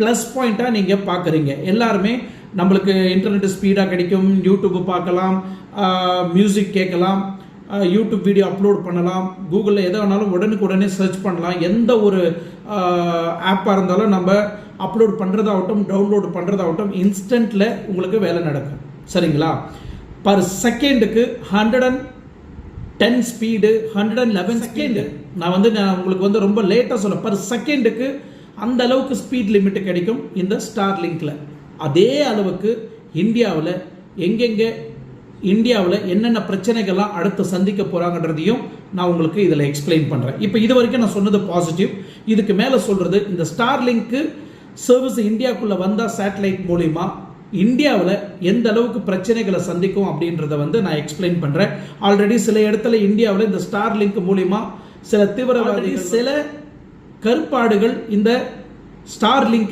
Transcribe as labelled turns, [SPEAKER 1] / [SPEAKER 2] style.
[SPEAKER 1] Plus பாயிண்ட்டாக நீங்கள் பார்க்குறீங்க. எல்லாருமே நம்மளுக்கு இன்டர்நெட் ஸ்பீடாக கிடைக்கும், யூடியூப் பார்க்கலாம், மியூசிக் கேட்கலாம், யூடியூப் வீடியோ அப்லோட் பண்ணலாம், கூகுளில் எதை வேணாலும் உடனே சர்ச் பண்ணலாம். எந்த ஒரு ஆப்பாக இருந்தாலும் நம்ம அப்லோட் பண்ணுறதாகட்டும் டவுன்லோட் பண்ணுறதாகட்டும் இன்ஸ்டன்ட்டில் உங்களுக்கு வேலை நடக்கும். சரிங்களா? பர் செகண்டுக்கு 110 ஸ்பீடு, 111 செகண்டு. நான் உங்களுக்கு ரொம்ப லேட்டாக சொல்ல, பர் செகண்டுக்கு அந்த அளவுக்கு ஸ்பீட் லிமிட் கிடைக்கும் இந்த ஸ்டார்லிங்கில். அதே அளவுக்கு இந்தியாவில் எங்கெங்கே என்னென்ன பிரச்சனைகள்லாம் அடுத்து சந்திக்க போகிறாங்கன்றதையும் நான் உங்களுக்கு இதில் எக்ஸ்பிளைன் பண்ணுறேன். இப்போ இது வரைக்கும் நான் சொன்னது பாசிட்டிவ். இதுக்கு மேலே சொல்கிறது, இந்த ஸ்டார்லிங்க்கு சர்வீஸ் இந்தியாவுக்குள்ளே வந்தால் சேட்டலைட் மூலிமா இந்தியாவில் எந்த அளவுக்கு பிரச்சனைகளை சந்திக்கும் அப்படின்றத நான் எக்ஸ்பிளைன் பண்ணுறேன். ஆல்ரெடி சில இடத்துல இந்தியாவில் இந்த ஸ்டார்லிங்க் மூலிமா சில தீவிரவாதிகள், சில கருப்பாடுகள் இந்த ஸ்டார்லிங்கை